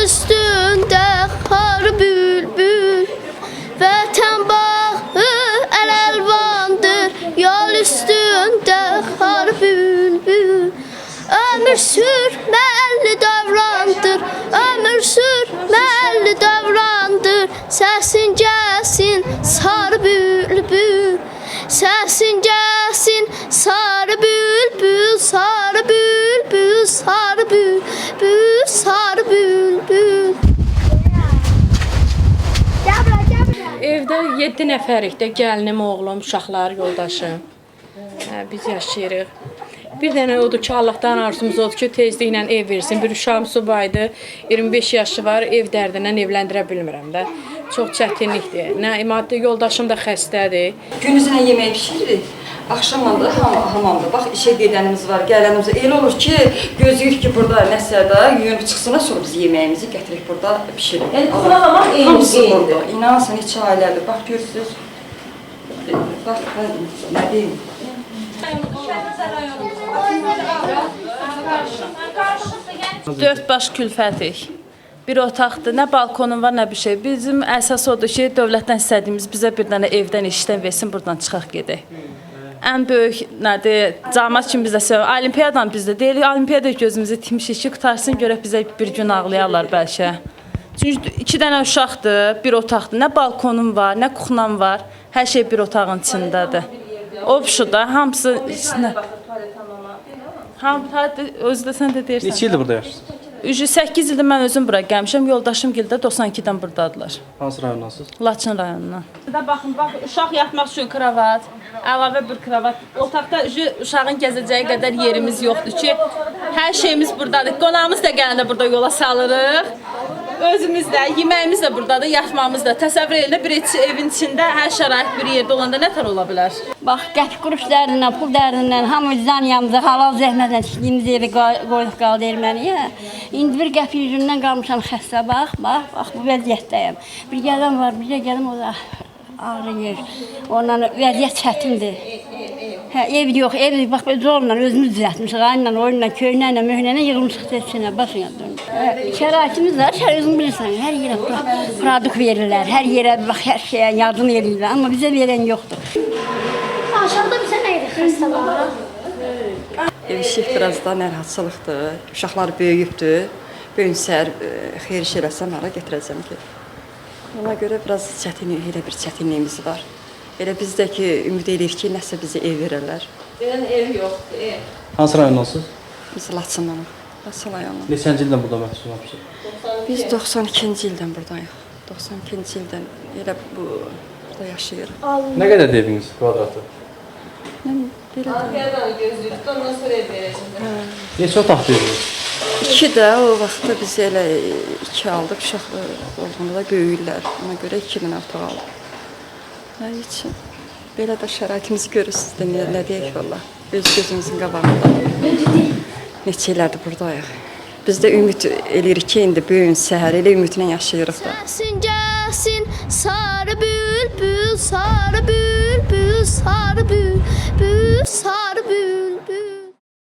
üstündə xar bülbül. Vətən bağı əl-əlvandır, yol üstündə xar bülbül. Ömür sürməli davrandır, ömür sürməli davrandır. Səsin gəlsin sarı bülbül, səsin gəlsin sarı bülbül, sarı bülbül, sarı bülbül, sarı bülbül. Evdə 7 nəfərik də, gəlinim, oğlum, uşaqlar, yoldaşım. Biz yaşayırıq. Bir dənə odur ki, Allahdan arzumuz odur ki, tezliklə ev versin. Bir uşağım subaydı, 25 yaşı var, ev dərdindən evləndirə bilmirəm də. Çox çətinlikdir. Nə maddi yoldaşım da xəstədir. Gündüzünə yemək pişiririk. Axşamanda hamamda. Bax, işə gedənimiz var, gələnimiz. Elə olur ki, gözləyirik ki, burada nəsə də yuyunub çıxsınlar, sonra biz yeməyimizi gətirib burada pişiririk. Yəni, xuralamam eyni. Hamısı burada. İnansan, neçə ailədir. Bax, görürsünüz. Bax, nə deyim? Dörd baş külfətik. Bir otaqdır, nə balkonun var, nə bir şey. Bizim əsas odur ki, dövlətdən istədiyimiz bizə bir dənə evdən, işdən versin, buradan çıxaq gedək. Ən böyük nədir, cəmiyyət kimi bizə seviyor. Olimpiyadan bizdə deyil, olimpiyada gözümüzü tikmişik ki, qutarsın görək bizə bir gün ağlayarlar bəlkə. Çünki 2 dənə uşaqdır, bir otaqdır. Nə balkonum var, nə kuxnam var. Hər şey bir otağın içindədir. Obşu da, hamısı içində. Özü də sən də deyirsən. Neçə ildir burada yaşayırsınız? 8 ildir mən özüm bura gəlmişəm. Yoldaşım gildə 92-dən buradadılar. Hansı rayondansınız? Laçın rayonundan. Baxın, uşaq yatmaq üçün kravat, əlavə bir kravat. Otaqda uşağın gəzəcəyi qədər yerimiz yoxdur ki, hər şeyimiz buradadır. Qonağımız da gələndə burada yola salırıq. Özümüz də, yeməyimiz də buradadır, yatmamız da. Təsəvvür edin, bir evin içində hər şərait bir yerdə olanda nə tər ola bilər? Bax, qəpik quruş dərdindən, pul dərdindən, hamı vicdan yanımıza, halal zəhmətlə tikdiyimiz evi qoyduq qaldı erməniyə. İndi bir qəpik yüzündən qalmışam xəstə, bax, bu vəziyyətdəyəm. Bir gələm var, bir də gələm o da ağrıyır. Ondan vəziyyət çətindir. Hə, ev yox, ev bax, zorla özümüz düzəltmişik, aynla, oyunla, köynəylə, möhnəylə yığılmışıq tezçinə, başına dönür. Şəraitimiz var, özün bilirsən, hər yerə produkt verirlər, hər yerə, bax, hər şeyə yardım edirlər, amma bizə verən yoxdur. Aşağıda bizə nə idi xəstələr? Ev-işik biraz da narahatçılıqdır, uşaqlar böyüyübdür. Böyün səhər xeyir iş eləsəm, hara getirəcəm ki. Ona görə biraz çətinlik, elə bir çətinliyimiz var. Elə biz də ki, ümid edirik ki, nəsə bizi ev verirlər. Yəni, ev yoxdur, ev. Hansı rayondansınız? Biz Laçındanıq, Laçın rayonundan. Neçənci ildən burada məhsul yapmışsınız? Biz 92-ci ildən buradayıq. 92-ci ildən elə burada yaşayırıq. Nə qədərdir eviniz kvadratı? Olimpiyadanı gözləyirik, ondan sonra ev verəcəm. Neçə otaq verirsiniz? 2 də o vaxtda biz elə 2 aldıq, uşaq olduğunda da böyüyürlər. Ona görə 2 dənə otaq aldıq. Nə üçün? Belə də şəraitimizi görürsünüz də, nə deyək valla. Öz gözümüzün qabağında. Neçə illərdir buradayıq. Biz də ümid eləyirik ki, indi böyün səhər, elə ümidlə yaşayırıq da. Səsin gəlsin sarı bülbül, sarı bülbül, sarı bülbül, sarı bülbül.